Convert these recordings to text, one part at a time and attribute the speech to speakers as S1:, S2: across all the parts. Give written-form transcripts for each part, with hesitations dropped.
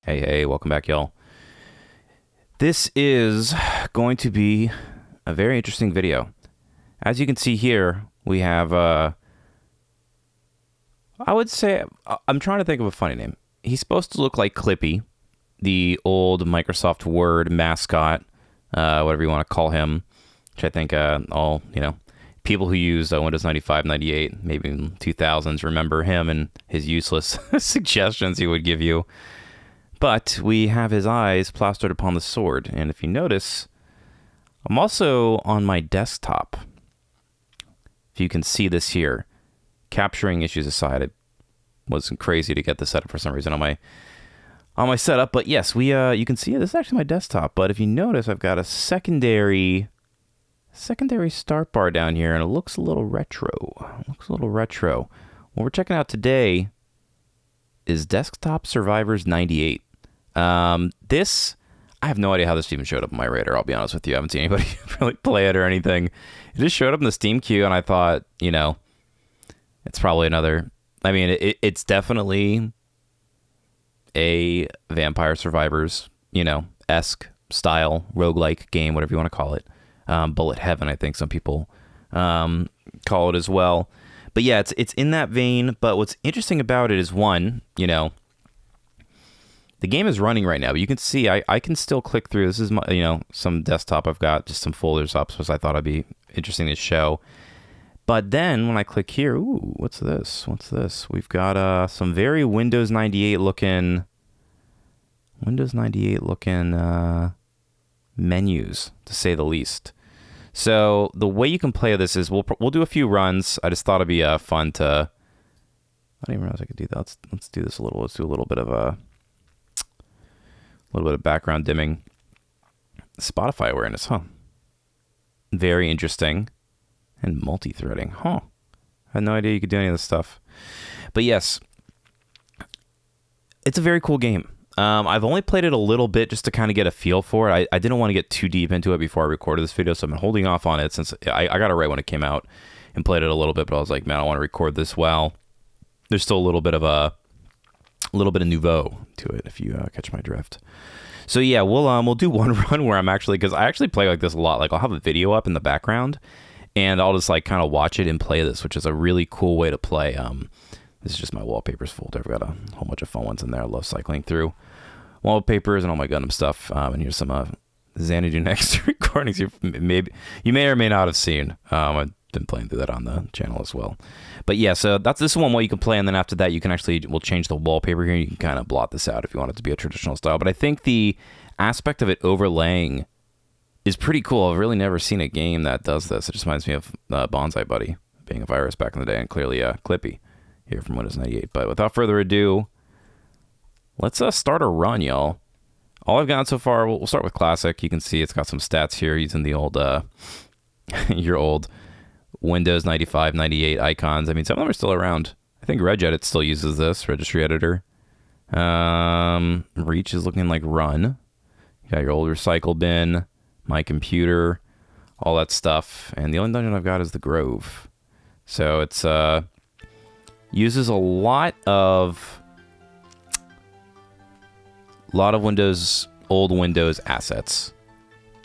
S1: Hey, welcome back, y'all. This is going to be a very interesting video. As you can see here, we have, I would say, I'm trying to think of a funny name. He's supposed to look like Clippy, the old Microsoft Word mascot, whatever you want to call him, which I think people who use Windows 95, 98, maybe in 2000s remember him and his useless suggestions he would give you. But we have his eyes plastered upon the sword. And if you notice, I'm also on my desktop. If you can see this here, capturing issues aside, it wasn't crazy to get this set up for some reason on my setup. But yes, you can see it. This is actually my desktop. But if you notice, I've got a secondary start bar down here, and it looks a little retro. What we're checking out today is Desktop Survivors 98. This, I have no idea how this even showed up on my radar, I'll be honest with you. I haven't seen anybody really play it or anything. It just showed up in the Steam queue, and I thought, it's probably another, it's definitely a Vampire Survivors, esque style, roguelike game, whatever you want to call it. Bullet Heaven, I think some people call it as well. But yeah, it's in that vein, but what's interesting about it is, one, the game is running right now, but you can see I can still click through. This is my, some desktop I've got, just some folders up, so I thought it'd be interesting to show. But then when I click here, ooh, what's this? We've got some very Windows 98 looking menus, to say the least. So the way you can play this is we'll do a few runs. I just thought it'd be fun to. I didn't even realize I could do that. Let's do this a little. Let's do a little bit of background dimming. Spotify awareness, huh? Very interesting. And multi-threading, huh? I had no idea you could do any of this stuff. But yes, it's a very cool game. I've only played it a little bit just to kind of get a feel for it. I didn't want to get too deep into it before I recorded this video, so I've been holding off on it since I got it right when it came out and played it a little bit, but I was like, man, I want to record this well. There's still a little bit of nouveau to it, if you catch my drift. So yeah, we'll do one run where because I actually play like this a lot. Like, I'll have a video up in the background, and I'll just like kind of watch it and play this, which is a really cool way to play. This is just my wallpapers folder. I've got a whole bunch of fun ones in there. I love cycling through wallpapers and all my Gundam stuff. And here's some Xanadu Next recordings you may or may not have seen. I've been playing through that on the channel as well. But yeah, so this is one way you can play, and then after that we'll change the wallpaper here. You can kind of blot this out if you want it to be a traditional style. But I think the aspect of it overlaying is pretty cool. I've really never seen a game that does this. It just reminds me of Bonsai Buddy being a virus back in the day, and clearly Clippy here from Windows 98. But without further ado, let's start a run, y'all. All I've gotten so far, we'll start with Classic. You can see it's got some stats here using the old, your old Windows 95, 98 icons. I mean, some of them are still around. I think Regedit still uses this, Registry Editor. Reach is looking like Run. You got your old Recycle Bin, My Computer, all that stuff. And the only dungeon I've got is the Grove. So it's uses a lot of old Windows assets.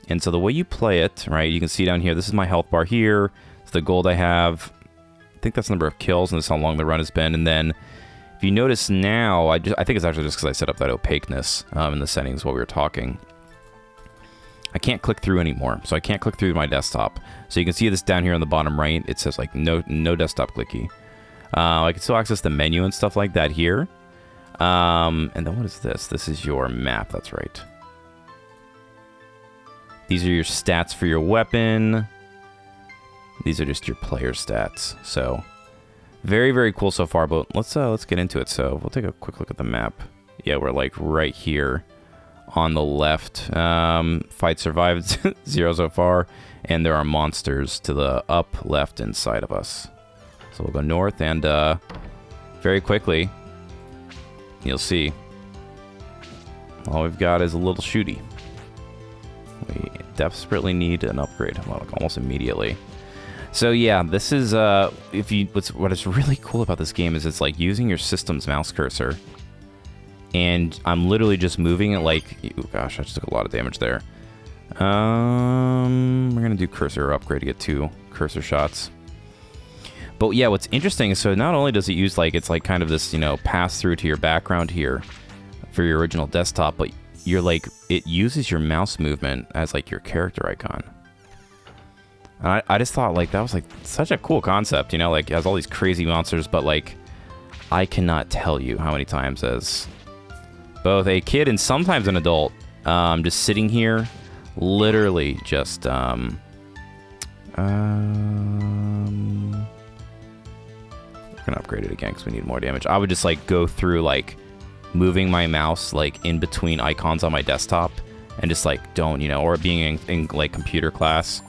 S1: And so the way you play it, right, you can see down here, this is my health bar here. It's the gold I have. I think that's the number of kills, and this is how long the run has been. And then if you notice now, I think it's actually just because I set up that opaqueness in the settings while we were talking. I can't click through anymore, so I can't click through my desktop. So you can see this down here on the bottom right. It says like no desktop clicky. I can still access the menu and stuff like that here. And then what is this? This is your map, that's right. These are your stats for your weapon. These are just your player stats. So very, very cool so far, but let's get into it. So we'll take a quick look at the map. Yeah, we're like right here on the left. Fight survived 0 so far, and there are monsters to the up left and side of us. So we'll go north, and very quickly you'll see all we've got is a little shooty. We desperately need an upgrade, like almost immediately. So yeah, this is what is really cool about this game is it's like using your system's mouse cursor and I'm literally just moving it like... Oh gosh, I just took a lot of damage there. We're gonna do cursor upgrade to get 2 cursor shots. But yeah, what's interesting is, so not only does it use like, it's like kind of this, you know, pass through to your background here for your original desktop, but you're like, it uses your mouse movement as like your character icon. And I just thought like that was like such a cool concept, you know, like it has all these crazy monsters, but like I cannot tell you how many times as both a kid and sometimes an adult, just sitting here, literally just we're gonna upgrade it again because we need more damage. I would just like go through like moving my mouse like in between icons on my desktop and just like don't, you know, or being in like computer class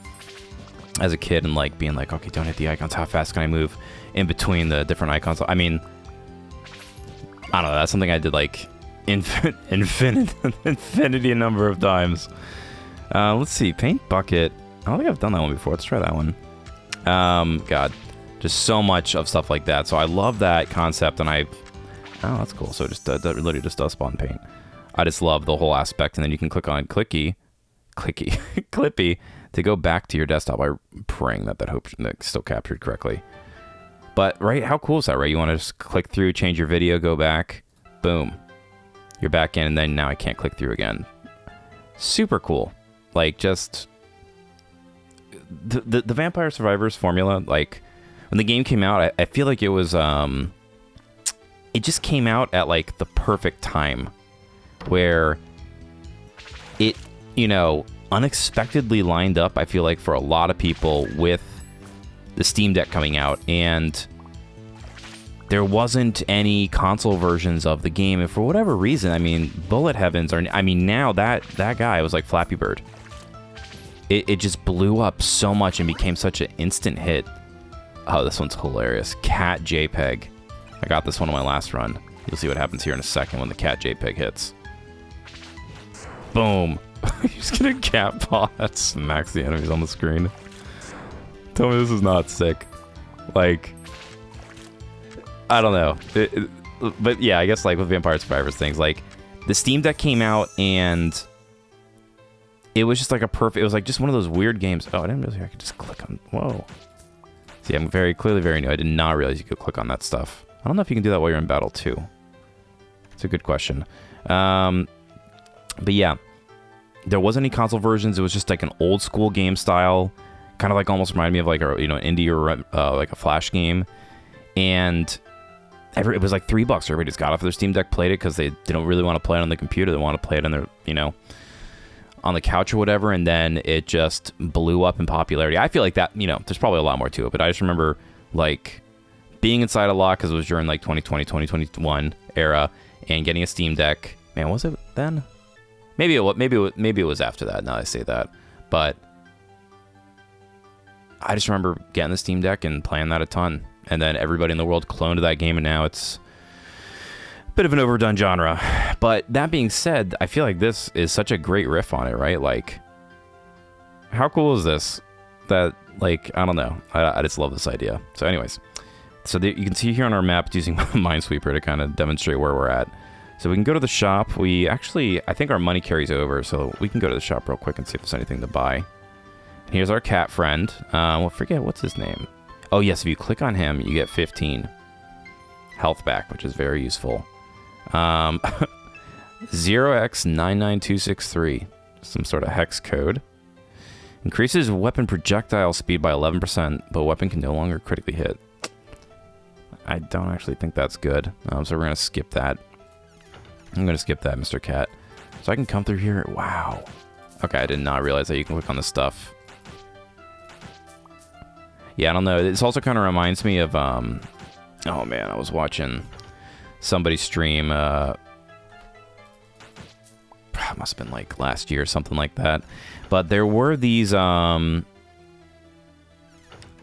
S1: as a kid and like being like, okay, don't hit the icons, how fast can I move in between the different icons? I mean, I don't know, that's something I did like infinity number of times. Let's see, paint bucket. I don't think I've done that one before. Let's try that one. God, just so much of stuff like that. So I love that concept, and oh, that's cool. So just that literally just does spawn paint. I just love the whole aspect, and then you can click on Clippy to go back to your desktop. by praying that that's still captured correctly. But right, how cool is that, right? You want to just click through, change your video, go back, boom, you're back in, and then now I can't click through again. Super cool. Like just the Vampire Survivors formula, like when the game came out, I feel like it was it just came out at like the perfect time where it, you know, unexpectedly lined up, I feel like, for a lot of people with the Steam Deck coming out, and there wasn't any console versions of the game, and for whatever reason, I mean, Bullet Heavens now that guy was like Flappy Bird. It just blew up so much and became such an instant hit. Oh, this one's hilarious. Cat JPEG. I got this one on my last run. You'll see what happens here in a second when the cat JPEG hits. Boom. You just get a cat paw that smacks the enemies on the screen. Tell me this is not sick. Like, I don't know. But yeah, I guess like with Vampire Survivors things, like the Steam Deck came out and it was just like it was like just one of those weird games. Oh, I didn't realize I could just click on, whoa. See, I'm very new. I did not realize you could click on that stuff. I don't know if you can do that while you're in battle too. It's a good question. But yeah, there wasn't any console versions. It was just like an old school game style, kind of like almost reminded me of like a, you know, an indie or like a Flash game. And it was like $3. Everybody just got off their Steam Deck, played it because they don't really want to play it on the computer. They want to play it on their, you know, on the couch or whatever. And then it just blew up in popularity. I feel like that, you know, there's probably a lot more to it, but I just remember like being inside a lot because it was during like 2020, 2021 era, and getting a Steam Deck. Man, was it then? Maybe it was after that. Now I say that, but I just remember getting the Steam Deck and playing that a ton. And then everybody in the world cloned that game, and now it's a bit of an overdone genre. But that being said, I feel like this is such a great riff on it, right? Like, how cool is this? That, like, I don't know. I just love this idea. So anyways, so you can see here on our map, it's using Minesweeper to kind of demonstrate where we're at. So we can go to the shop. We actually, I think our money carries over, so we can go to the shop real quick and see if there's anything to buy. And here's our cat friend. We'll forget, what's his name? Oh yes, if you click on him, you get 15 health back, which is very useful. 0x99263, some sort of hex code. Increases weapon projectile speed by 11%, but weapon can no longer critically hit. I don't actually think that's good, so we're going to skip that. I'm going to skip that, Mr. Cat. So I can come through here. Wow. Okay, I did not realize that you can click on this stuff. Yeah, I don't know. This also kind of reminds me of, oh man, I was watching somebody stream, must have been like last year or something like that. But there were these, oh man,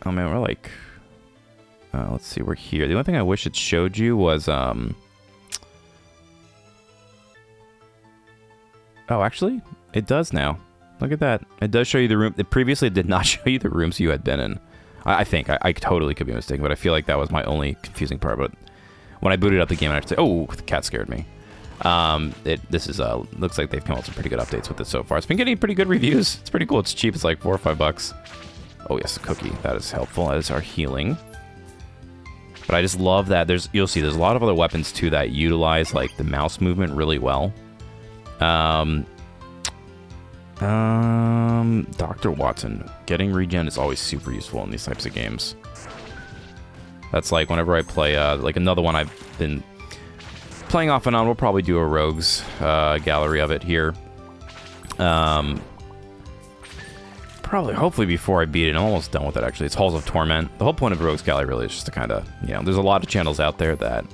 S1: we're like, let's see, we're here. The only thing I wish it showed you was, oh, actually, it does now. Look at that. It does show you the room. It previously did not show you the rooms you had been in. I think. I totally could be mistaken, but I feel like that was my only confusing part. But when I booted up the game, I had to say, oh, the cat scared me. This is looks like they've come out with some pretty good updates with it so far. It's been getting pretty good reviews. It's pretty cool. It's cheap. It's like $4 or $5. Oh yes, a cookie. That is helpful. That is our healing. But I just love that you'll see there's a lot of other weapons too that utilize like the mouse movement really well. Dr. Watson. Getting regen is always super useful in these types of games. That's like whenever I play like another one I've been playing off and on. We'll probably do a rogues gallery of it here. Probably, hopefully before I beat it. I'm almost done with it, actually. It's Halls of Torment. The whole point of Rogues Gallery really is just to kind of, you know, there's a lot of channels out there that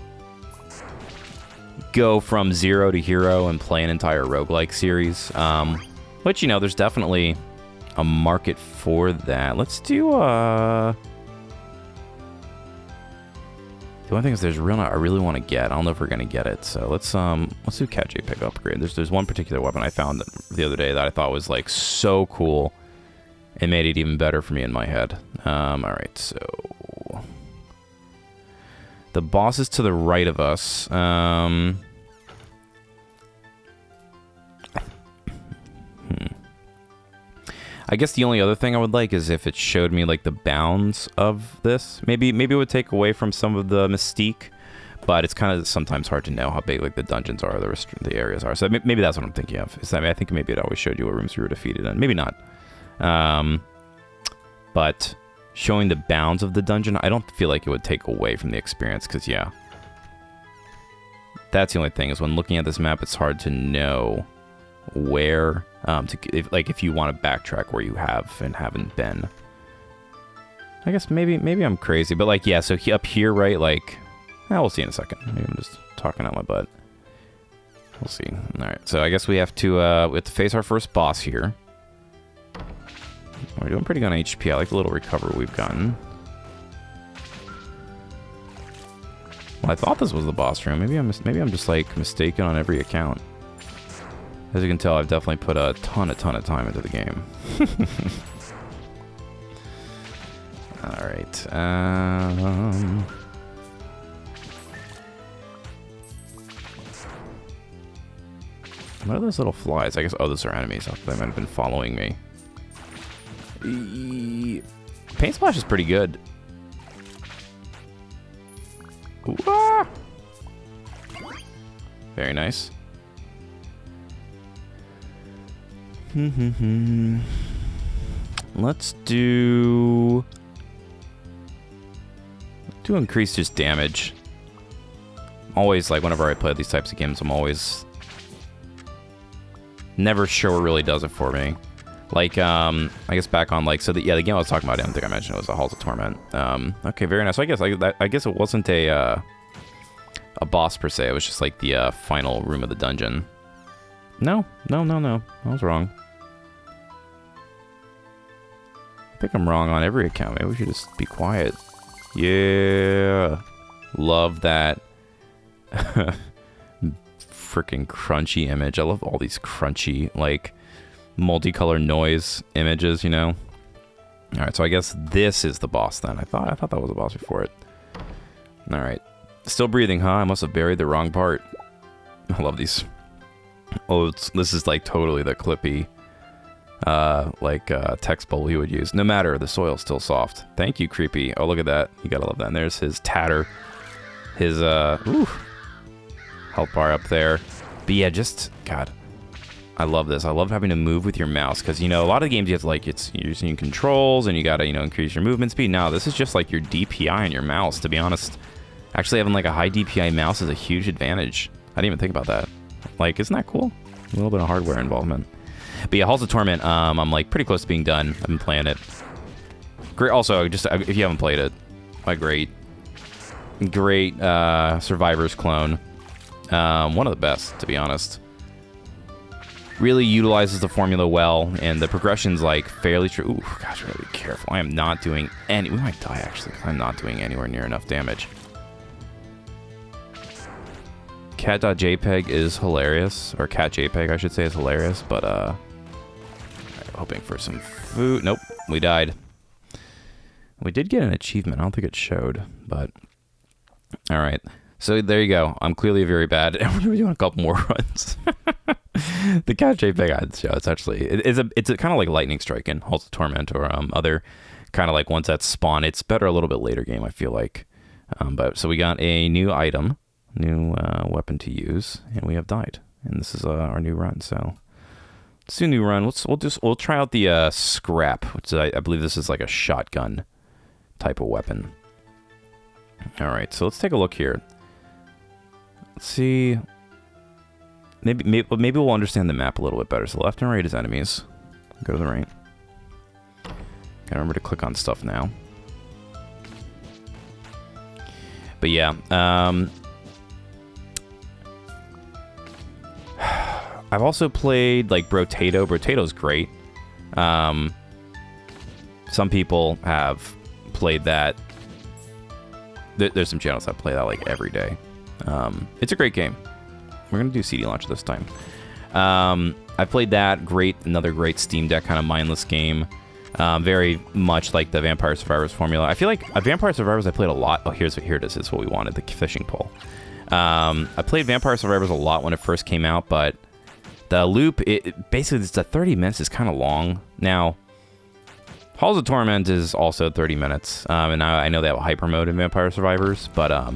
S1: go from zero to hero and play an entire roguelike series. Which, you know, there's definitely a market for that. Let's do, the only thing is I really want to get. I don't know if we're going to get it. So let's do Cat JPEG upgrade. There's one particular weapon I found the other day that I thought was, like, so cool. It made it even better for me in my head. Alright, so... The boss is to the right of us. I guess the only other thing I would like is if it showed me, like, the bounds of this. Maybe it would take away from some of the mystique. But it's kind of sometimes hard to know how big, like, the dungeons are, the areas are. So maybe that's what I'm thinking of. I think maybe it always showed you what rooms you were defeated in. Maybe not. But showing the bounds of the dungeon, I don't feel like it would take away from the experience, because, yeah. That's the only thing, is when looking at this map, it's hard to know where, if you want to backtrack where you have and haven't been. I guess maybe I'm crazy, but, like, yeah, so up here, right, like, we'll see in a second. Maybe I'm just talking out my butt. We'll see. Alright, so I guess we have to face our first boss here. We're doing pretty good on HP. I like the little recovery we've gotten. Well, I thought this was the boss room. Maybe I'm just like mistaken on every account. As you can tell, I've definitely put a ton of time into the game. All right. What are those little flies? I guess. Oh, those are enemies. They might have been following me. Paint Splash is pretty good. Ooh-ah! Very nice. Let's do increase just damage. Always, like, whenever I play these types of games, I'm always never sure what really does it for me. Like, I guess back on, like, so the game I was talking about, I don't think I mentioned it was the Halls of Torment. Okay, very nice. So I guess it wasn't a boss per se. It was just like the final room of the dungeon. No. I was wrong. I think I'm wrong on every account. Maybe we should just be quiet. Yeah. Love that. Freaking crunchy image. I love all these crunchy, like, multicolor noise images, you know. All right, so I guess this is the boss then. I thought that was a boss before it. All right, still breathing, huh? I must have buried the wrong part. I love these. Oh, this is like totally the Clippy, text bubble he would use. No matter, the soil's still soft. Thank you, Creepy. Oh, look at that. You gotta love that. And there's his tatter, his health bar up there. But yeah, just God. I love this. I love having to move with your mouse, because, you know, a lot of games you have to, like, you're using controls and you gotta, you know, increase your movement speed. No, this is just like your DPI on your mouse, to be honest. Actually having, like, a high DPI mouse is a huge advantage. I didn't even think about that. Like, isn't that cool? A little bit of hardware involvement. But yeah, Halls of Torment, I'm, like, pretty close to being done. I've been playing it. Great. Also, just if you haven't played it, a great Survivors clone. One of the best, to be honest. Really utilizes the formula well, and the progression's, like, fairly true. Ooh, gosh, we gotta be careful. I am not doing any... We might die, actually, because I'm not doing anywhere near enough damage. Cat.jpg is hilarious. Or cat.jpg, I should say, is hilarious, but, right, hoping for some food. Nope, we died. We did get an achievement. I don't think it showed, but... Alright. So there you go. I'm clearly very bad. And we're going to be doing a couple more runs. The Cat Shape Big Eyes show. It's actually, it's a kind of like Lightning Strike and Halls of Torment or other kind of like ones that spawn. It's better a little bit later game, I feel like. But so we got a new item, new weapon to use, and we have died. And this is our new run. So let's do a new run. We'll try out the scrap, which I believe this is like a shotgun type of weapon. All right, so let's take a look here. Let's see. Maybe we'll understand the map a little bit better. So left and right is enemies. Go to the right. Gotta remember to click on stuff now. But yeah, I've also played like Brotato. Brotato's great. Some people have played that. There's some channels that play that like every day. It's a great game. We're gonna do CD launch this time. I played that. Great, another great Steam Deck kind of mindless game. Very much like the Vampire Survivors formula. I feel like Vampire Survivors I played a lot. Oh, here it is. It's what we wanted, the fishing pole. I played Vampire Survivors a lot when it first came out, but the loop, basically it's 30 minutes is kind of long. Now, Halls of Torment is also 30 minutes, and I know they have a hyper mode in Vampire Survivors, but I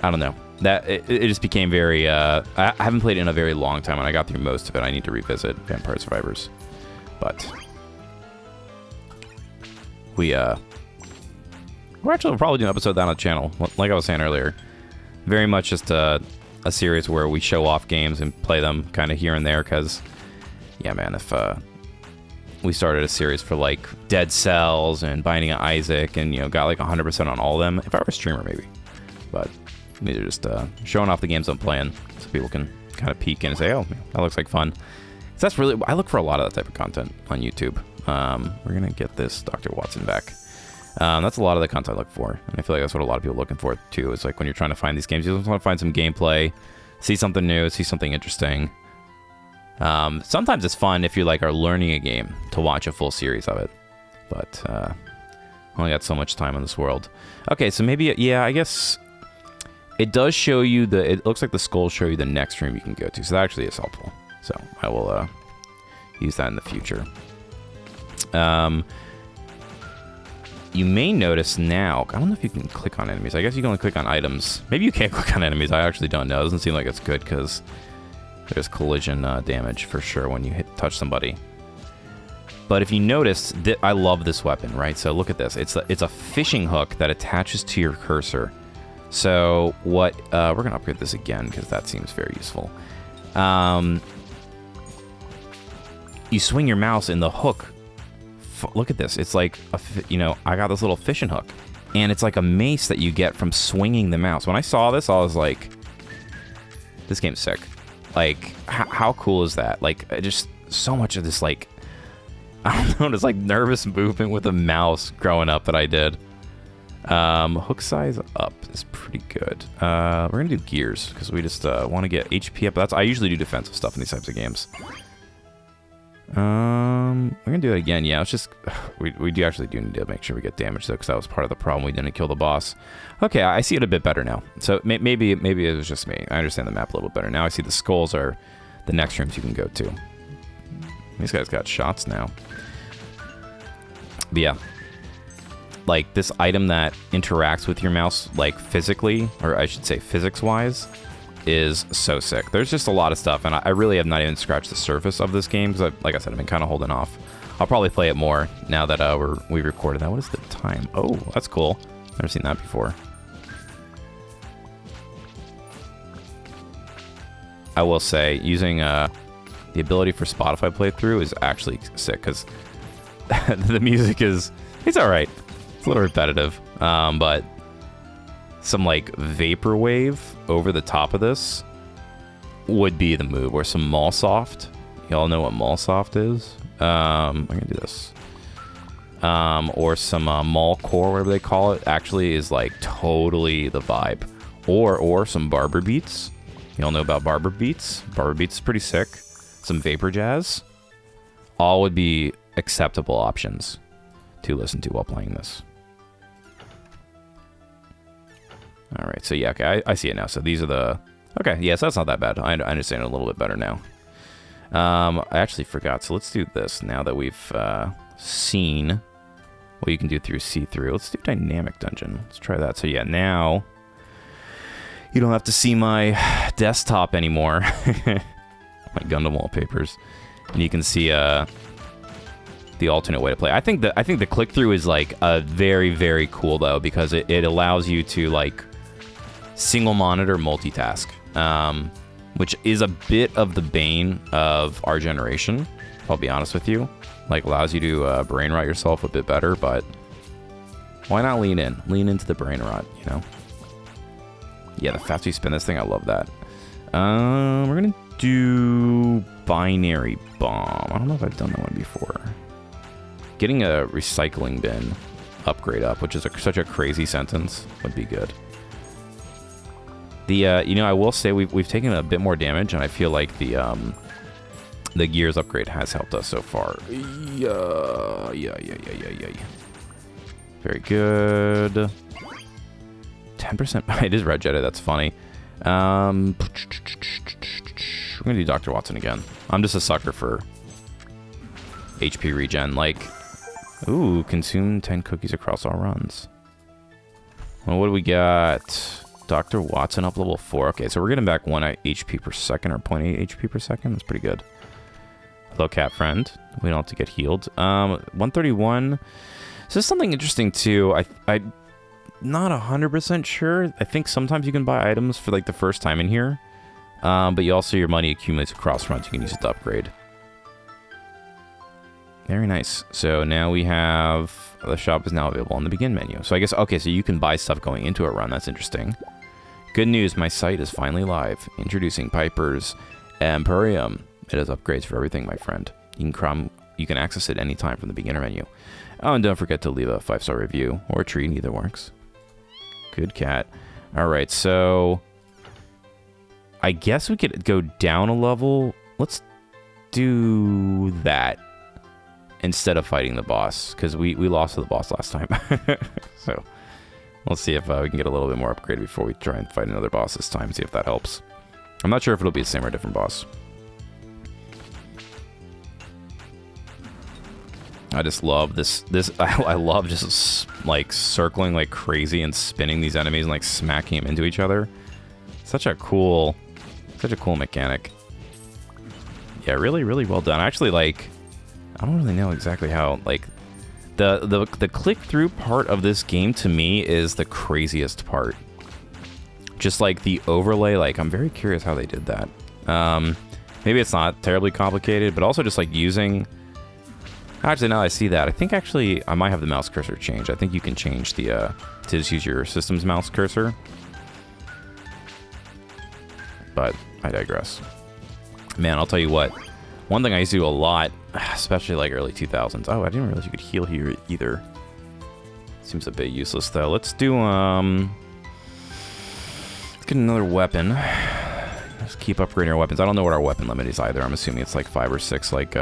S1: don't know. That it just became very. I haven't played it in a very long time, and I got through most of it. I need to revisit Vampire Survivors, but we're actually probably doing an episode down on the channel. Like I was saying earlier, very much just a series where we show off games and play them kind of here and there. Because yeah, man, if we started a series for like Dead Cells and Binding of Isaac, and got like 100% on all of them, if I were a streamer maybe, but. These are just showing off the games I'm playing so people can kind of peek in and say, oh, that looks like fun. So that's really, I look for a lot of that type of content on YouTube. We're going to get this Dr. Watson back. That's a lot of the content I look for. And I feel like that's what a lot of people are looking for, too. It's like when you're trying to find these games, you just want to find some gameplay, see something new, see something interesting. Sometimes it's fun if you like are learning a game to watch a full series of it. But only got so much time in this world. Okay, so maybe, yeah, I guess... It does show you it looks like the skulls show you the next room you can go to, so that actually is helpful. So I will use that in the future. You may notice now, I don't know if you can click on enemies. I guess you can only click on items. Maybe you can't click on enemies. I actually don't know. It doesn't seem like it's good because there's collision damage for sure when you touch somebody. But if you notice, I love this weapon, right? So look at this. It's a fishing hook that attaches to your cursor. So what, we're going to upgrade this again because that seems very useful. You swing your mouse and the hook, look at this. It's like, I got this little fishing hook and it's like a mace that you get from swinging the mouse. When I saw this, I was like, this game's sick. Like, how cool is that? Like, just so much of this, like, I don't know, just like nervous movement with a mouse growing up that I did. Hook size up is pretty good. We're gonna do gears because we just want to get HP up. I usually do defensive stuff in these types of games. We're gonna do it again. Yeah, it's just we do actually need to make sure we get damage though, because that was part of the problem. We didn't kill the boss. Okay, I see it a bit better now. So maybe it was just me. I understand the map a little better now. I see the skulls are the next rooms you can go to. These guys got shots now. But yeah. Like, this item that interacts with your mouse, like, physically, or I should say physics-wise, is so sick. There's just a lot of stuff, and I really have not even scratched the surface of this game, because, like I said, I've been kind of holding off. I'll probably play it more now that we recorded that. What is the time? Oh, that's cool. Never seen that before. I will say, using the ability for Spotify playthrough is actually sick, because the music is... It's alright. It's a little repetitive, but some like vaporwave over the top of this would be the move, or some Mallsoft. Y'all know what Mallsoft is? I'm gonna do this. Or some Mallcore, whatever they call it, actually is like totally the vibe. Or some Barber Beats. Y'all know about Barber Beats? Barber Beats is pretty sick. Some Vapor Jazz. All would be acceptable options to listen to while playing this. All right, so yeah, okay, I see it now. So these are the... Okay, yeah, so that's not that bad. I understand it a little bit better now. I actually forgot, so let's do this now that we've seen what you can do through see-through. Let's do dynamic dungeon. Let's try that. So yeah, now you don't have to see my desktop anymore. My Gundam wallpapers. And you can see the alternate way to play. I think the click-through is like very, very cool though, because it allows you to like single monitor multitask, which is a bit of the bane of our generation, I'll be honest with you. Like, allows you to brain rot yourself a bit better, but why not lean in? Lean into the brain rot, you know? Yeah, the faster you spin this thing, I love that. We're gonna do binary bomb. I don't know if I've done that one before. Getting a recycling bin upgrade up, which is such a crazy sentence, would be good. The you know, I will say we've taken a bit more damage, and I feel like the gears upgrade has helped us so far. Yeah. Very good. 10%. It is red jetted. That's funny. We're gonna do Dr. Watson again. I'm just a sucker for HP regen. Like, ooh, consume 10 cookies across all runs. Well, what do we got? Dr. Watson up level 4. Okay, so we're getting back 1 HP per second, or 0.8 HP per second. That's pretty good. Hello, cat friend. We don't have to get healed. 131. So there's something interesting too. I'm not 100% sure. I think sometimes you can buy items for like the first time in here, but you also, your money accumulates across runs. You can use it to upgrade. Very nice. So now we have, the shop is now available on the begin menu. So I guess, okay, so you can buy stuff going into a run. That's interesting. Good news, my site is finally live. Introducing Piper's Emporium. It has upgrades for everything, my friend. You can access it anytime from the beginner menu. Oh, and don't forget to leave a 5-star review or a treat, either works. Good cat. All right, so I guess we could go down a level. Let's do that instead of fighting the boss, because we lost to the boss last time. So let's see if we can get a little bit more upgrade before we try and fight another boss this time, see if that helps. I'm not sure if it'll be the same or a different boss. I just love this. I love just like circling like crazy and spinning these enemies and like smacking them into each other. Such a cool mechanic. Yeah, really, really well done. Actually, like, I don't really know exactly how, like, the click-through part of this game to me is the craziest part. Just like the overlay, like, I'm very curious how they did that. Maybe it's not terribly complicated, but also just like using... Actually, now that I see that, I think actually I might have the mouse cursor changed. I think you can change the, to just use your system's mouse cursor. But I digress. Man, I'll tell you what. One thing I used to do a lot, especially like early 2000s. Oh, I didn't realize you could heal here either. Seems a bit useless though. Let's do, let's get another weapon. Let's keep upgrading our weapons. I don't know what our weapon limit is either. I'm assuming it's like 5 or 6 like,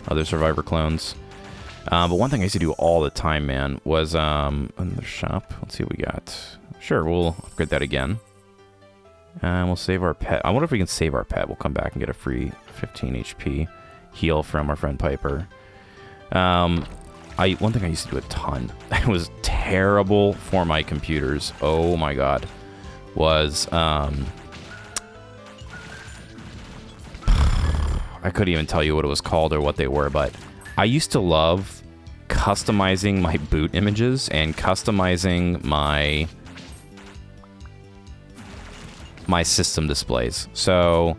S1: other Survivor clones. But one thing I used to do all the time, man, was in the shop. Let's see what we got. Sure, we'll upgrade that again. And we'll save our pet. I wonder if we can save our pet. We'll come back and get a free 15 HP heal from our friend Piper. One thing I used to do a ton, it was terrible for my computers. Oh my god. Was I couldn't even tell you what it was called or what they were, but I used to love customizing my boot images and customizing my system displays. So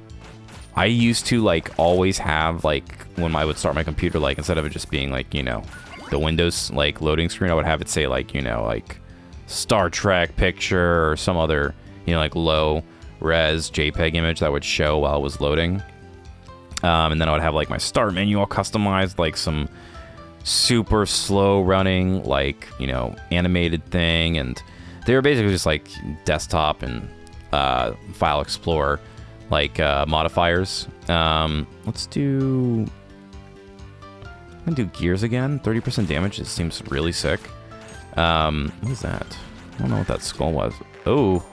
S1: I used to like always have like, when I would start my computer, like instead of it just being like, you know, the Windows like loading screen, I would have it say like, you know, like Star Trek picture or some other, you know, like low res JPEG image that would show while it was loading. And then I would have like my start menu all customized, like some super slow running, like, you know, animated thing. And they were basically just like desktop and file explorer, like modifiers. Let's do, I'm gonna do gears again. 30% damage. It seems really sick. What is that? I don't know what that skull was. Oh.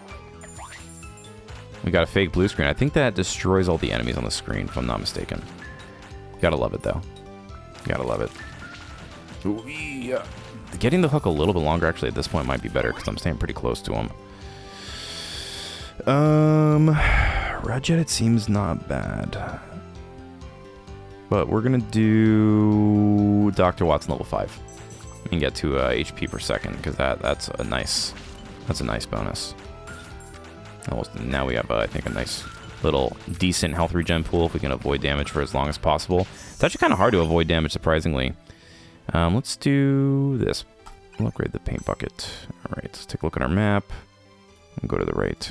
S1: We got a fake blue screen. I think that destroys all the enemies on the screen, if I'm not mistaken. Gotta love it, though. Gotta love it. Ooh, yeah. Getting the hook a little bit longer, actually, at this point might be better, because I'm staying pretty close to him. Radjet, it seems not bad. But we're gonna do Dr. Watson level 5. And get to HP per second, because that's a nice bonus. Now we have, I think, a nice little decent health regen pool if we can avoid damage for as long as possible. It's actually kind of hard to avoid damage, surprisingly. Let's do this. We'll upgrade the paint bucket. All right, let's take a look at our map and go to the right.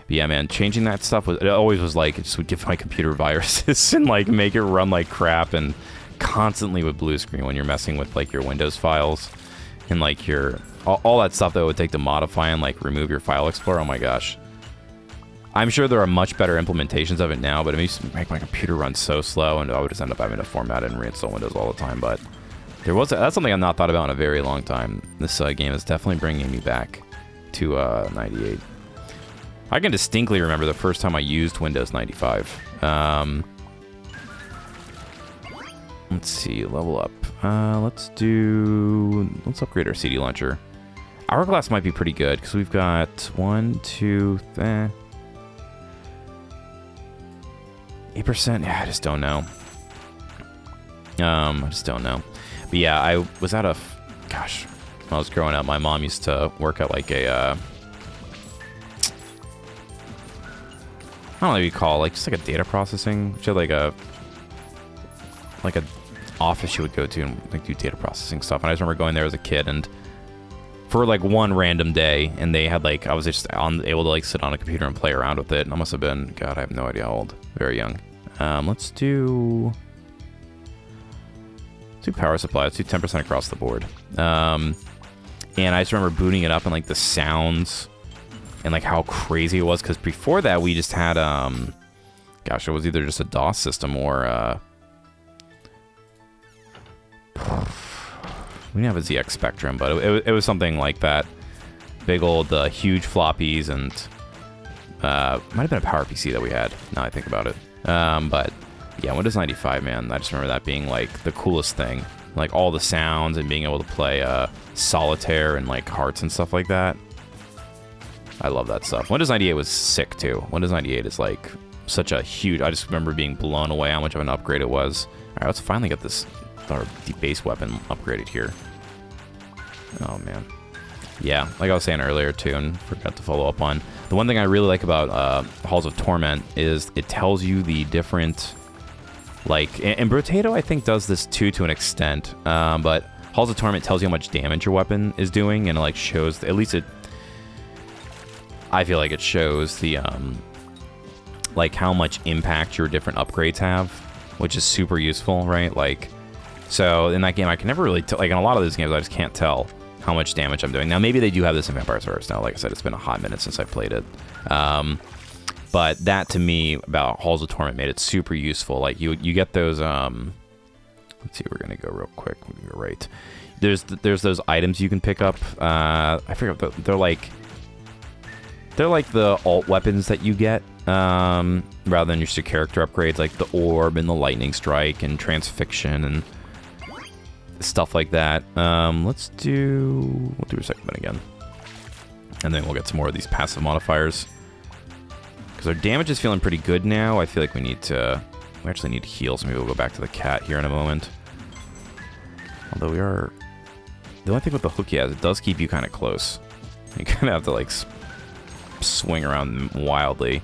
S1: But yeah, man, changing that stuff, it always was like, it just would give my computer viruses and like make it run like crap and constantly with blue screen when you're messing with like your Windows files and like your all that stuff that it would take to modify and like remove your file explorer. Oh my gosh. I'm sure there are much better implementations of it now, but it used to make my computer run so slow and I would just end up having to format it and reinstall Windows all the time. But that's something I've not thought about in a very long time. This game is definitely bringing me back to 98. I can distinctly remember the first time I used Windows 95. Let's see, level up. Let's upgrade our CD launcher. Hourglass might be pretty good because we've got 1, 2, 8%. Yeah, I just don't know. But yeah, I was at gosh, when I was growing up, my mom used to work at like a, I don't know what you call it, like just like a data processing. She had like a office she would go to and like do data processing stuff. And I just remember going there as a kid and for like one random day, and they had like, I was just able to like sit on a computer and play around with it. And I must have been, God, I have no idea how old. Very young. Let's do power supply. Let's do 10% across the board. And I just remember booting it up and like the sounds and like how crazy it was. Because before that, we just had, gosh, it was either just a DOS system or, we didn't have a ZX Spectrum, but it was something like that. Big old, huge floppies, and might have been a PowerPC that we had, now I think about it. But yeah, Windows 95, man, I just remember that being like the coolest thing. Like all the sounds and being able to play solitaire and like hearts and stuff like that. I love that stuff. Windows 98 was sick too. Windows 98 is like such a huge, I just remember being blown away how much of an upgrade it was. All right, let's finally get this, our base weapon upgraded here. Oh man. Yeah, like I was saying earlier too, and forgot to follow up on, the one thing I really like about Halls of Torment is it tells you the different, like, and Brotato I think does this too to an extent, but Halls of Torment tells you how much damage your weapon is doing, and it like shows, at least I feel like it shows the like how much impact your different upgrades have, which is super useful, right? Like, so in that game I can never really tell, like in a lot of those games I just can't tell how much damage I'm doing. Now maybe they do have this in Vampire Survivors now. Like I said, it's been a hot minute since I played it. But that to me about Halls of Torment made it super useful. Like you get those, let's see, we're gonna go real quick. We're gonna go right. There's those items you can pick up. I forget, they're like the alt weapons that you get, rather than just your character upgrades, like the orb and the lightning strike and transfixion and stuff like that. We'll do recyclement again, and then we'll get some more of these passive modifiers because our damage is feeling pretty good now. I feel like we actually need to heal, so maybe we'll go back to the cat here in a moment. Although the only thing with the hook he has, it does keep you kind of close. You kind of have to like swing around wildly.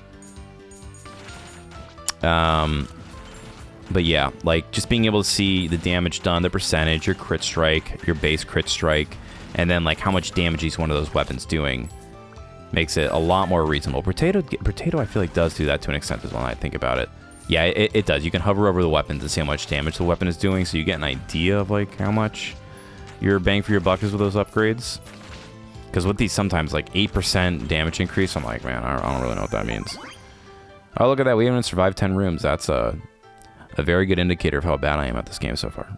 S1: But yeah, like just being able to see the damage done, the percentage, your crit strike, your base crit strike, and then like how much damage each one of those weapons doing makes it a lot more reasonable. Potato I feel like does do that to an extent as well, when I think about it. Yeah, it does. You can hover over the weapons and see how much damage the weapon is doing, so you get an idea of like how much your bang for your buck is with those upgrades. Because with these sometimes like 8% damage increase, I'm like, man, I don't really know what that means. Oh, look at that. We haven't survived 10 rooms. That's a very good indicator of how bad I am at this game so far.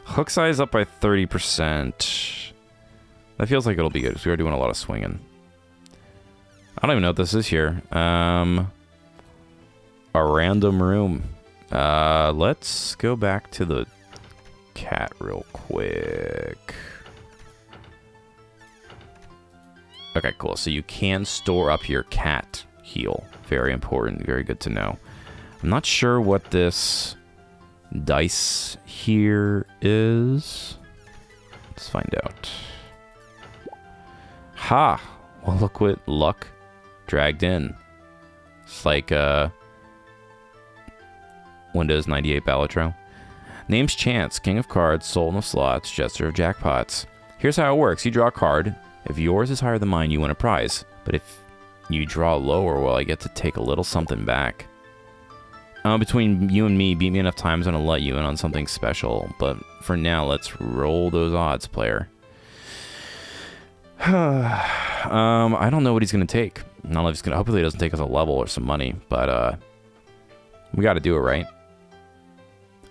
S1: Hook size up by 30%. That feels like it'll be good because we are doing a lot of swinging. I don't even know what this is here. A random room. Let's go back to the cat real quick. Okay, cool. So you can store up your cat heal. Very important. Very good to know. I'm not sure what this dice here is. Let's find out. Ha! Well, look what luck dragged in. It's like Windows 98 Balatro. Name's Chance, King of Cards, Sultan of Slots, Jester of Jackpots. Here's how it works. You draw a card. If yours is higher than mine, you win a prize. But if you draw lower, well, I get to take a little something back. Between you and me, beat me enough times and I'll let you in on something special. But for now, let's roll those odds, player. I don't know what he's going to take. I don't know if he's gonna, hopefully he doesn't take us a level or some money. But we got to do it, right?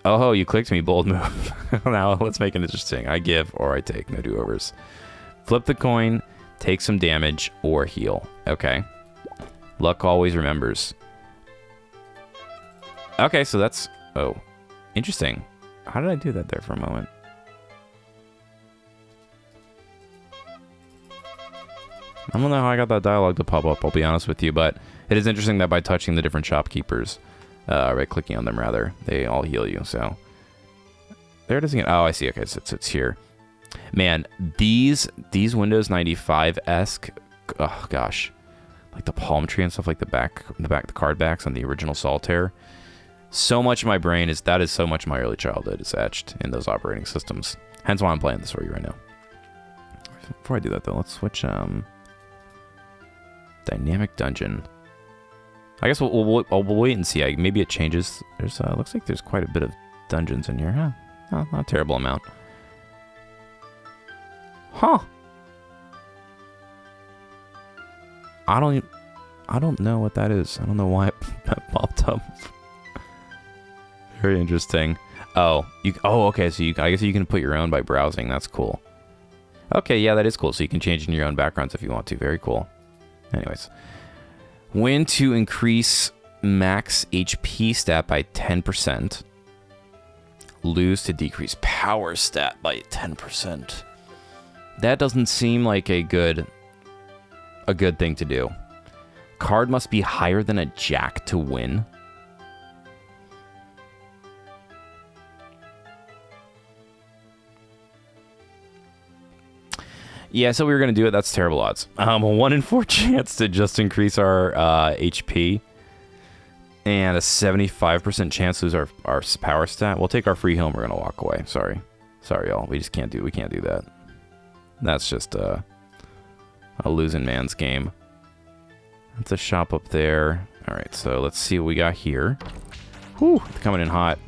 S1: Oh, you clicked me. Bold move. Now let's make it interesting. I give or I take. No do-overs. Flip the coin, take some damage, or heal. Okay. Luck always remembers. Okay, so that's... Oh. Interesting. How did I do that there for a moment? I don't know how I got that dialogue to pop up, I'll be honest with you, but it is interesting that by touching the different shopkeepers, right-clicking on them, rather, they all heal you, so... There it is again. Oh, I see. Okay, so it's here. Man, these Windows 95-esque, oh gosh, like the palm tree and stuff, like the card backs on the original Solitaire. So much of my brain is so much of my early childhood is etched in those operating systems. Hence why I'm playing this for you right now. Before I do that though, let's switch dynamic dungeon. I guess we'll wait and see. Maybe it changes. There's looks like there's quite a bit of dungeons in here, huh? Oh, not a terrible amount. Huh. I don't know what that is. I don't know why that popped up. Very interesting. Oh, okay. So I guess you can put your own by browsing. That's cool. Okay, yeah, that is cool. So you can change in your own backgrounds if you want to. Very cool. Anyways, win to increase max HP stat by 10%. Lose to decrease power stat by 10%. That doesn't seem like a good thing to do. Card must be higher than a jack to win. Yeah, so we were going to do it. That's terrible odds. A 1 in 4 chance to just increase our HP. And a 75% chance to lose our power stat. We'll take our free heal and we're going to walk away. Sorry, y'all. We can't do that. That's just a losing man's game. That's a shop up there. All right, so let's see what we got here. Whew, it's coming in hot.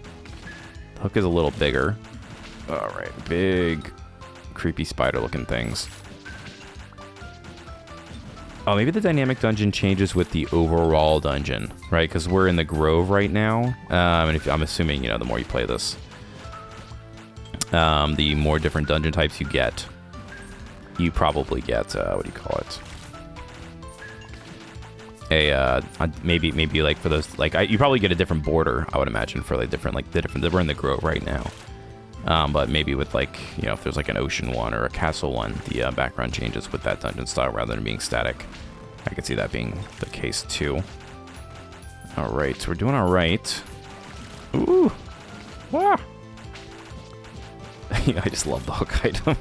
S1: The hook is a little bigger. All right, big, creepy spider-looking things. Oh, maybe the dynamic dungeon changes with the overall dungeon, right? Because we're in the Grove right now, and I'm assuming, the more you play this, the more different dungeon types you get. You probably get what do you call it? Maybe like for those you probably get a different border, I would imagine, for like different we're in the Grove right now. But maybe with if there's like an ocean one or a castle one, the background changes with that dungeon style rather than being static. I could see that being the case too. All right, we're doing all right. Ooh, ah. I just love the hook item.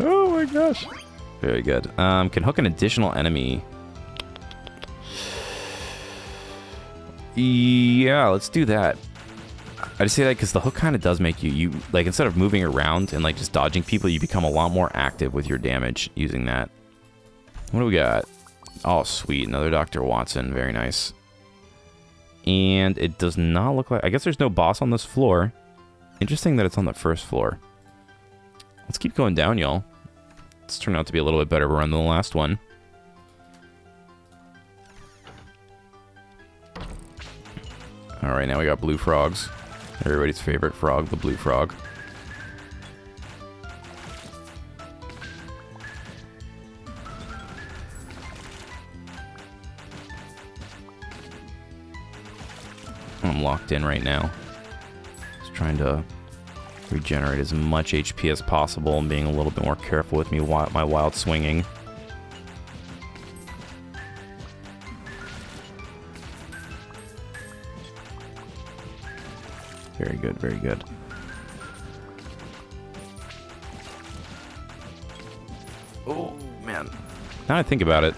S1: Oh my gosh, very good. Can hook an additional enemy. Yeah, let's do that. I just say that because the hook kind of does make you like, instead of moving around and like just dodging people, you become a lot more active with your damage using that. What do we got? Oh, sweet. Another Dr. Watson. Very nice. And it does not look like... I guess there's no boss on this floor. Interesting that it's on the first floor. Let's keep going down, y'all. It's turned out to be a little bit better run than the last one. All right, now we got blue frogs. Everybody's favorite frog, the blue frog. I'm locked in right now. Just trying to regenerate as much HP as possible and being a little bit more careful with my wild swinging. Very good, very good. Oh, man. Now I think about it,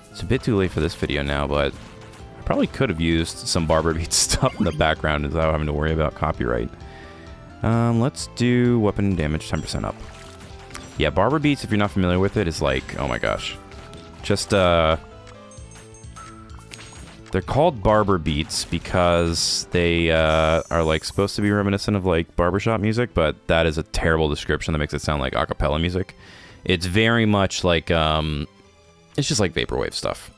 S1: it's a bit too late for this video now, but I probably could have used some Barber Beats stuff in the background without having to worry about copyright. Let's do weapon damage 10% up. Yeah, Barber Beats, if you're not familiar with it, is like, oh my gosh. Just, they're called Barber Beats because they are like supposed to be reminiscent of like barbershop music, but that is a terrible description that makes it sound like a cappella music. It's very much like, it's just like vaporwave stuff.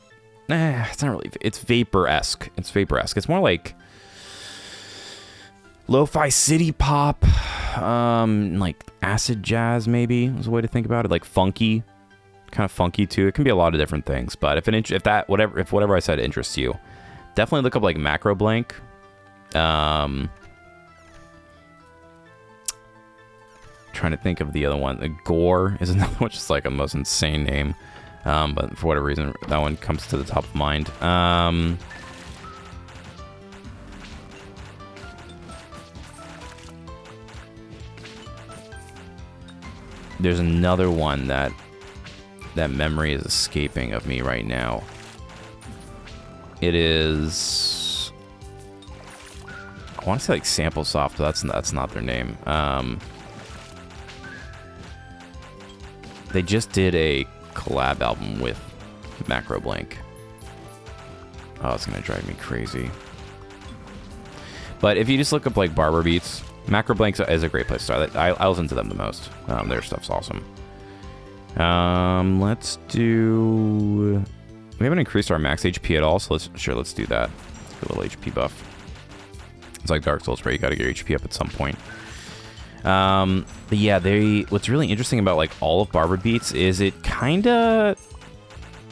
S1: It's not really, it's vapor-esque. It's vapor-esque. It's more like lo-fi city pop, like acid jazz maybe is a way to think about it. Like funky. Kind of funky too. It can be a lot of different things, but if whatever I said interests you, definitely look up like Macro Blank. Trying to think of the other one. Gore is another one, just like a most insane name. But for whatever reason, that one comes to the top of mind. There's another one that memory is escaping of me right now. It is, I want to say like Sample Soft, but that's not their name. They just did a collab album with Macro Blank. Oh, it's gonna drive me crazy. But if you just look up like Barber Beats, Macro Blank is a great place to start. I listen to them the most. Their stuff's awesome. Let's do... We haven't increased our max HP at all, so let's do that. Let's get a little HP buff. It's like Dark Souls, right? You gotta get your HP up at some point. But yeah, what's really interesting about like all of Barber Beats is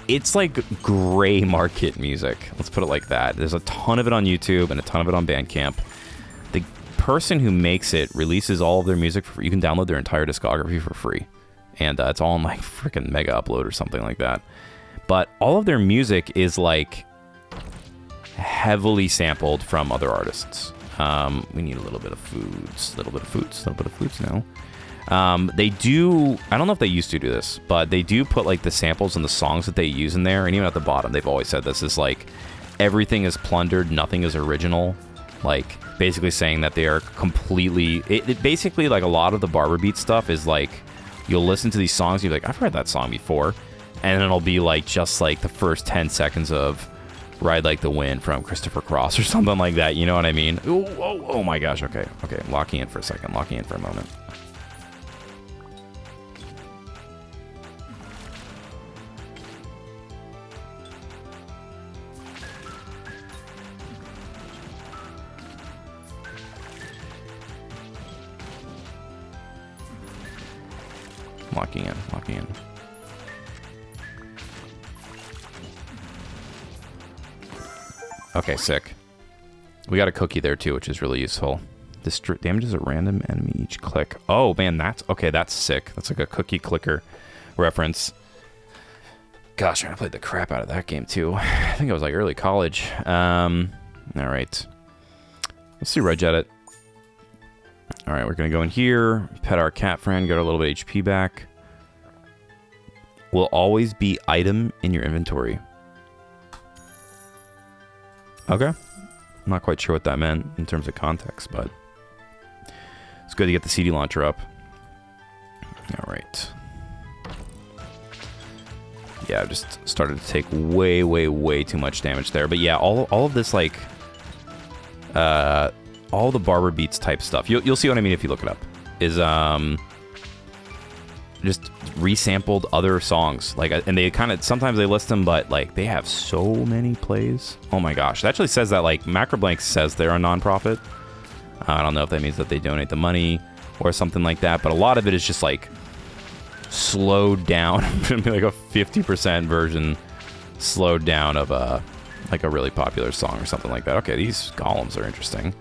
S1: it's like gray market music. Let's put it like that. There's a ton of it on YouTube and a ton of it on Bandcamp. The person who makes it releases all of their music for free. You can download their entire discography for free. And it's all on like freaking Mega Upload or something like that. But all of their music is like heavily sampled from other artists. We need a little bit of foods. Now. They do, I don't know if they used to do this, but they do put like the samples and the songs that they use in there. And even at the bottom, they've always said this is like, everything is plundered, nothing is original. Like basically saying that they are completely, it basically like a lot of the Barber Beat stuff is like, you'll listen to these songs, you're like, I've heard that song before. And then it'll be like, just like the first 10 seconds of Ride Like the Wind from Christopher Cross or something like that. You know what I mean? Oh my gosh. Okay. Locking in for a second. Locking in for a moment. Locking in. Okay, sick. We got a cookie there too, which is really useful. This damages a random enemy each click. Oh man, that's sick. That's like a cookie clicker reference. Gosh, I played the crap out of that game too. I think it was like early college. All right. Let's do Reg Edit. All right, we're gonna go in here, pet our cat friend, get a little bit of HP back. Will always be item in your inventory. Okay. I'm not quite sure what that meant in terms of context, but it's good to get the CD launcher up. All right. Yeah, I've just started to take way too much damage there. But yeah, all of this, like, all the Barber Beats type stuff, you'll see what I mean if you look it up, is just resampled other songs. Like, and they kind of, sometimes they list them, but like they have so many plays. Oh my gosh. It actually says that, like, Macroblank says they're a nonprofit. I don't know if that means that they donate the money or something like that, but a lot of it is just like slowed down. It's gonna be like a 50% version slowed down of like a really popular song or something like that. Okay, these golems are interesting.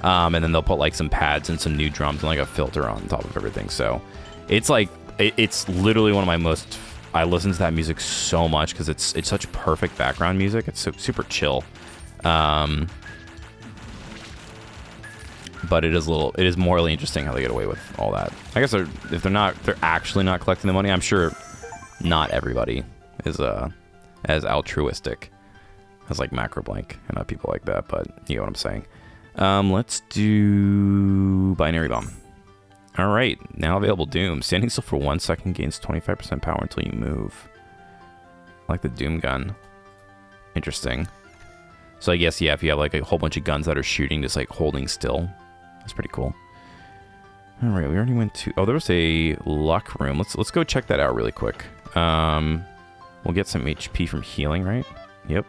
S1: And then they'll put like some pads and some new drums and like a filter on top of everything. So it's like, it's literally one of my most, I listen to that music so much because it's such perfect background music. It's so super chill. But it is morally interesting how they get away with all that. I guess if they're actually not collecting the money, I'm sure not everybody is as altruistic as like Macroblank and people like that, but you know what I'm saying. Let's do Binary Bomb. All right, now available Doom. Standing still for 1 second gains 25% power until you move. I like the Doom gun. Interesting. So I guess, yeah, if you have like a whole bunch of guns that are shooting, just like holding still, that's pretty cool. All right, we already went to, oh, there was a luck room. Let's go check that out really quick. We'll get some HP from healing, right? Yep.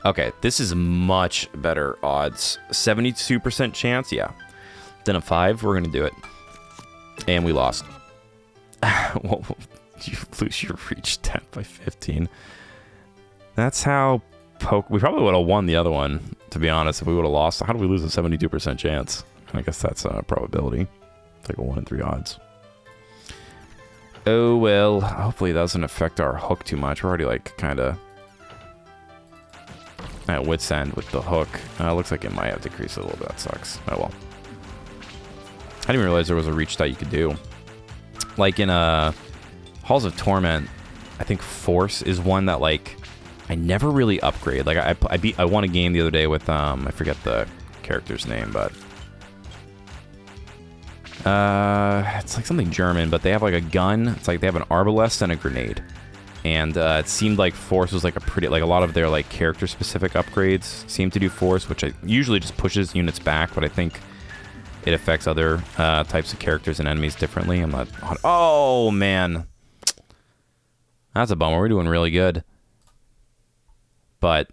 S1: Okay, this is much better odds. 72% chance, yeah. Then a 5, we're gonna do it. And we lost. Well, you lose your reach 10 by 15. That's how we probably would have won the other one, to be honest, if we would have lost. How do we lose a 72% chance? I guess that's a probability. It's like a 1 in 3 odds. Oh, well, hopefully it doesn't affect our hook too much. We're already like kind of at wit's end with the hook. Looks like it might have decreased a little bit. That sucks. Oh, well. I didn't even realize there was a reach that you could do. Like in Halls of Torment, I think Force is one that like I never really upgrade. Like I won a game the other day with I forget the character's name, but it's like something German, but they have like a gun. It's like they have an arbalest and a grenade. And it seemed like Force was like a lot of their like character specific upgrades seem to do Force, which usually just pushes units back, but I think it affects other types of characters and enemies differently. I'm not, oh man, that's a bummer. We're doing really good. But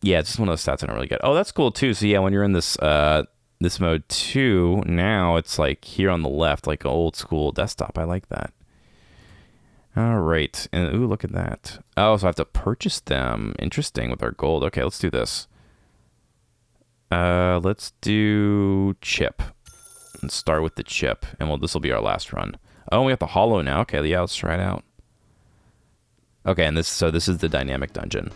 S1: yeah, it's just one of those stats I don't really get. Oh, that's cool too. So yeah, when you're in this this mode too, now it's like here on the left, like an old school desktop. I like that. All right, and ooh, look at that. Oh, so I have to purchase them. Interesting with our gold. Okay, let's do this. Let's do chip. Let's start with the chip, and this will be our last run. Oh, we have the hollow now. Okay, yeah, let's try it out. Okay, and this is the dynamic dungeon.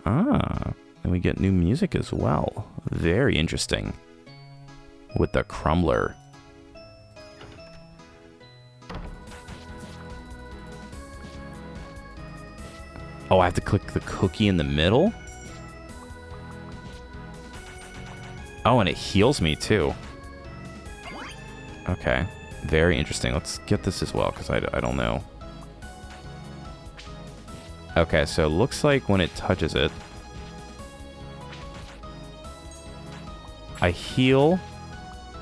S1: Ah, and we get new music as well. Very interesting. With the crumbler. Oh, I have to click the cookie in the middle? Oh, and it heals me too. Okay, very interesting. Let's get this as well, because I don't know. Okay, so it looks like when it touches it, I heal,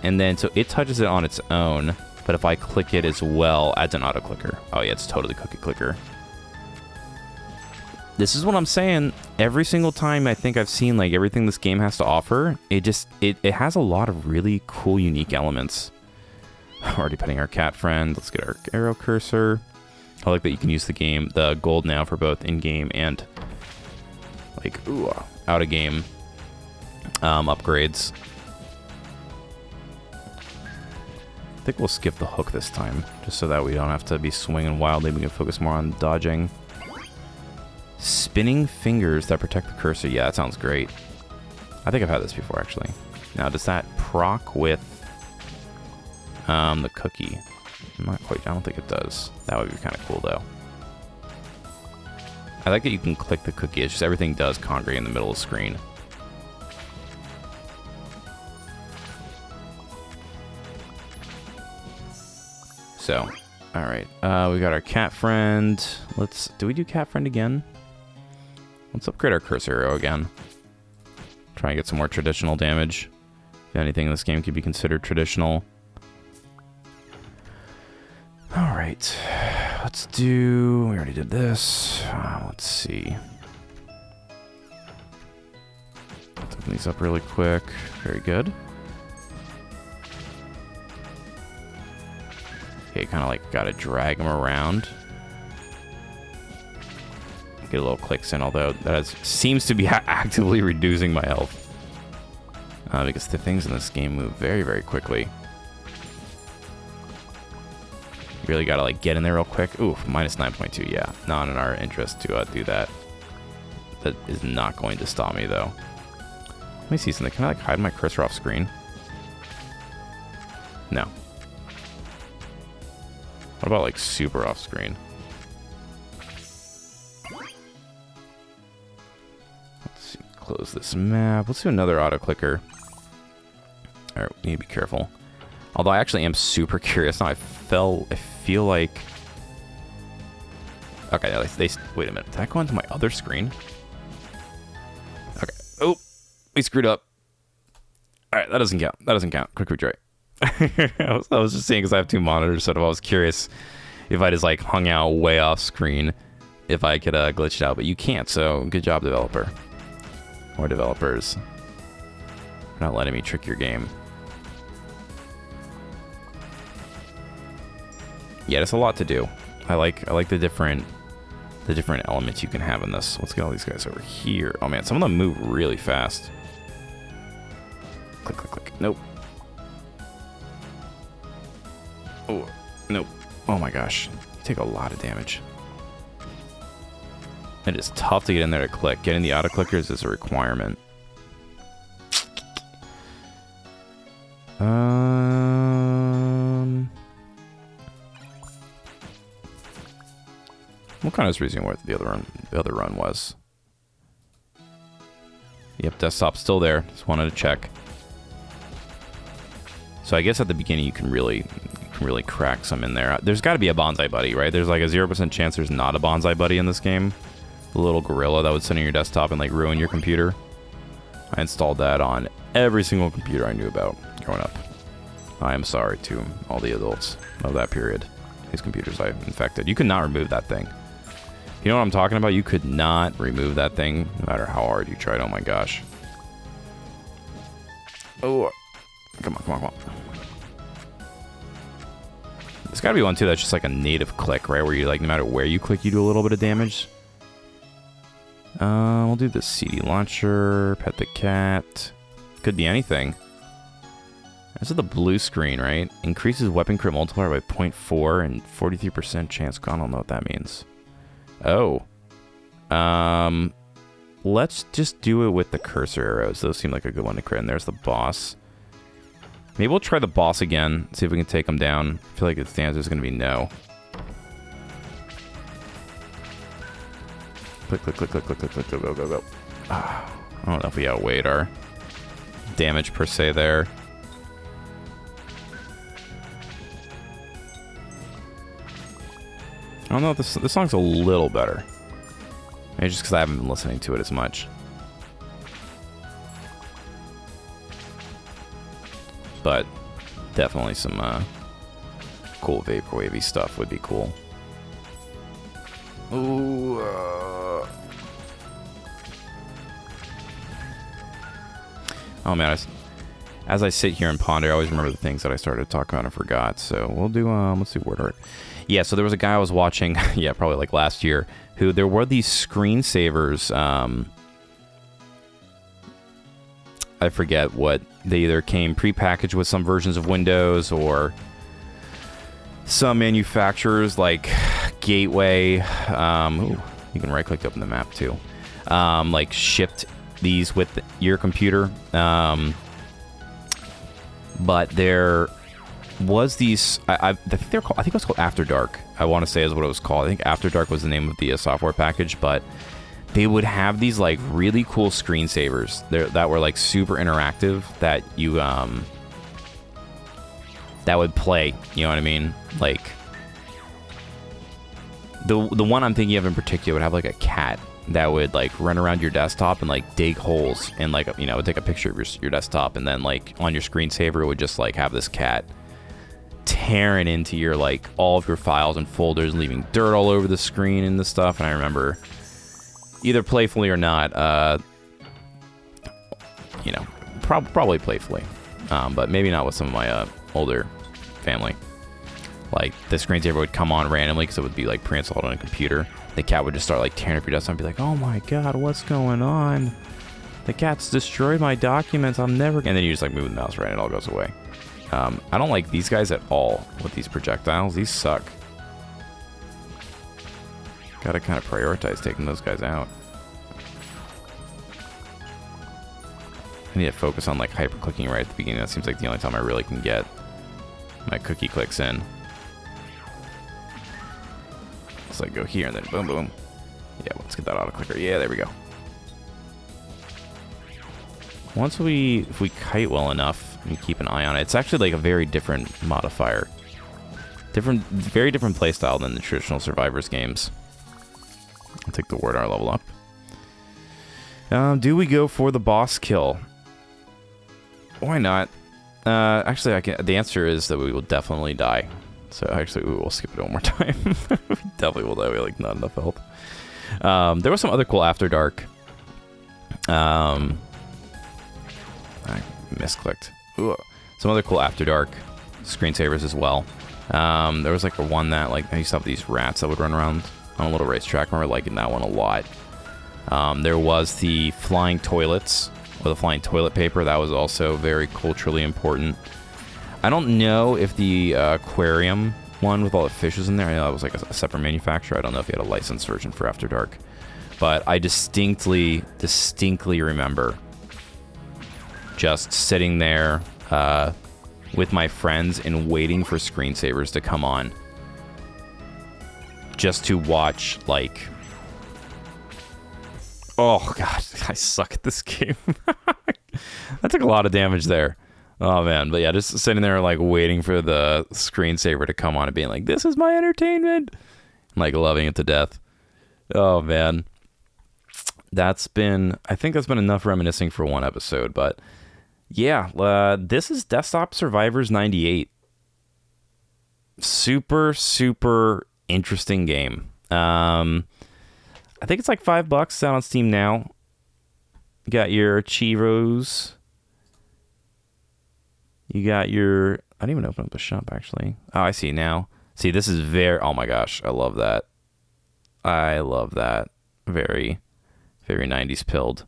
S1: and then so it touches it on its own, but if I click it as well, adds an auto clicker. Oh yeah, it's totally cookie clicker. This is what I'm saying. Every single time I think I've seen like everything this game has to offer, it has a lot of really cool, unique elements. Already petting our cat friend. Let's get our arrow cursor. I like that you can use the gold now for both in-game and like out-of-game upgrades. I think we'll skip the hook this time, just so that we don't have to be swinging wildly. We can focus more on dodging. Spinning fingers that protect the cursor. Yeah, that sounds great. I think I've had this before, actually. Now, does that proc with the cookie? Not quite. I don't think it does. That would be kind of cool, though. I like that you can click the cookie. It's just everything does congregate in the middle of the screen. So, all right. We got our cat friend. Do we do cat friend again? Let's upgrade our cursor arrow again. Try and get some more traditional damage. If anything in this game could be considered traditional. Alright. We already did this. Let's see. Let's open these up really quick. Very good. Okay, kind of like gotta drag them around. get a little clicks in, although seems to be actively reducing my health. Because the things in this game move very, very quickly. You really gotta like get in there real quick. Oof, minus 9.2. Yeah, not in our interest to do that. That is not going to stop me though. Let me see something. Can I like hide my cursor off screen? No. What about like super off screen? Let's see. Close this map. Let's do another auto clicker. All right, we need to be careful. Although I actually am super curious now. I feel like. Okay, wait a minute. Did I go into my other screen? Okay. Oh, we screwed up. All right, that doesn't count. That doesn't count. Quick retry. I was just saying because I have two monitors, so I was curious if I just like hung out way off screen, if I could glitch it out, but you can't. So good job, developer or developers, for not letting me trick your game. Yeah, there's a lot to do. I like the different elements you can have in this. Let's get all these guys over here. Oh man, some of them move really fast. Click, click, click. Nope. Oh, nope. Oh my gosh. You take a lot of damage. It is tough to get in there to click. Getting the auto clickers is a requirement. What kind of reason what the other run was? Yep, desktop's still there. Just wanted to check. So I guess at the beginning you can really crack some in there. There's got to be a bonsai buddy, right? There's like a 0% chance there's not a bonsai buddy in this game. The little gorilla that would sit on your desktop and like ruin your computer. I installed that on every single computer I knew about growing up. I am sorry to all the adults of that period. These computers I infected. You could not remove that thing. You know what I'm talking about? You could not remove that thing, no matter how hard you tried. Oh my gosh. Oh, come on, come on, come on. There's got to be one too that's just like a native click, right? Where you like, no matter where you click, you do a little bit of damage. We'll do the CD launcher, pet the cat. Could be anything. This is the blue screen, right? Increases weapon crit multiplier by 0.4 and 43% chance. I don't know what that means. Oh. Let's just do it with the cursor arrows. Those seem like a good one to crit. And there's the boss. Maybe we'll try the boss again. See if we can take him down. I feel like the answer is going to be no. Click, click, click, click, click, click, click, go, go, go, go. I don't know if we outweighed our damage per se there. I don't know if this song's a little better. Maybe just because I haven't been listening to it as much. But definitely some cool vaporwavy stuff would be cool. Ooh. Oh man, as I sit here and ponder, I always remember the things that I started to talk about and forgot. So we'll do let's do word art. Yeah, so there was a guy I was watching, yeah, probably like last year, who there were these screensavers. I forget what they either came prepackaged with some versions of Windows or some manufacturers like Gateway. Ooh, you can right click up in the map too. Like shipped these with your computer. But there was these. I think they're called. I think it was called After Dark. I want to say is what it was called. I think After Dark was the name of the software package, but they would have these like really cool screensavers that were like super interactive that you that would play. You know what I mean? Like the one I'm thinking of in particular would have like a cat that would like run around your desktop and like dig holes and like, you know, take a picture of your desktop, and then like on your screensaver it would just like have this cat tearing into your like all of your files and folders, leaving dirt all over the screen and this stuff. And I remember, either playfully or not, you know, probably playfully, but maybe not with some of my older family. Like the screensaver would come on randomly because it would be like pre-installed on a computer. the cat would just start like tearing up your desktop and be like, oh my god, what's going on? The cat's destroyed my documents. I'm never... And then you just like move the mouse right and it all goes away. I don't like these guys at all with these projectiles. These suck. Gotta kind of prioritize taking those guys out. I need to focus on like hyper clicking right at the beginning. That seems like the only time I really can get my cookie clicks in. Let's like go here and then boom, boom. Yeah, let's get that auto clicker. Yeah, there we go. If we kite well enough and keep an eye on it, it's actually like a very different modifier. Very different playstyle than the traditional Survivors games. I'll take the word R level up. Do we go for the boss kill? Why not? Actually, the answer is that we will definitely die. So actually, we will skip it one more time. We definitely will die. We have like not enough health. There was some other cool After Dark. I misclicked. Ooh. Some other cool After Dark screensavers as well. There was like one that like I used to have these rats that would run around on a little racetrack. I remember liking that one a lot. There was the flying toilets or the flying toilet paper. That was also very culturally important. I don't know if the aquarium one with all the fishes in there, I know that was like a separate manufacturer. I don't know if he had a licensed version for After Dark. But I distinctly remember just sitting there with my friends and waiting for screensavers to come on. Just to watch, like... Oh, God, I suck at this game. I took a lot of damage there. Oh, man. But yeah, just sitting there, like, waiting for the screensaver to come on and being like, this is my entertainment. Like, loving it to death. Oh, man. I think that's been enough reminiscing for one episode, but... Yeah, this is Desktop Survivors 98. Super, super interesting game. I think it's like $5. It's out on Steam now. You got your Chivos. You got your... I didn't even open up the shop, actually. Oh, I see now. See, this is very... Oh my gosh, I love that. I love that. Very, very 90s pilled.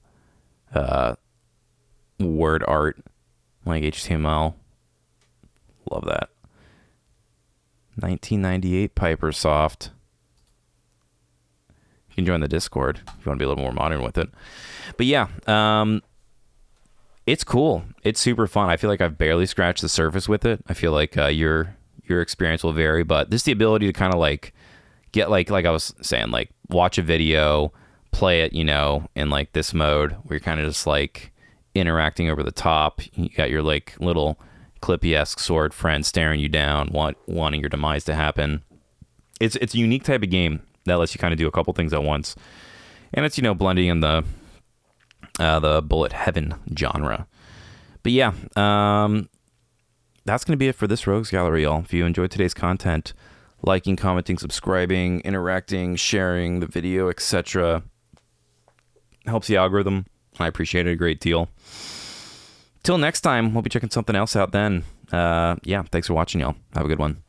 S1: Word art, like HTML. Love that. 1998 Pipersoft. You can join the Discord if you want to be a little more modern with it. But yeah, it's cool. It's super fun. I feel like I've barely scratched the surface with it. I feel like your experience will vary, but just the ability to kind of like get like I was saying, like watch a video, play it, in like this mode where you're kind of just like interacting over the top. You got your like little Clippy-esque sword friend staring you down, wanting your demise to happen. It's a unique type of game that lets you kind of do a couple things at once, and it's blending in the bullet heaven genre. But yeah, that's gonna be it for this Rogues Gallery, y'all. If you enjoyed today's content, liking, commenting, subscribing, interacting, sharing the video, etc., helps the algorithm. I appreciate it a great deal. Till next time, we'll be checking something else out then. Yeah, thanks for watching, y'all. Have a good one.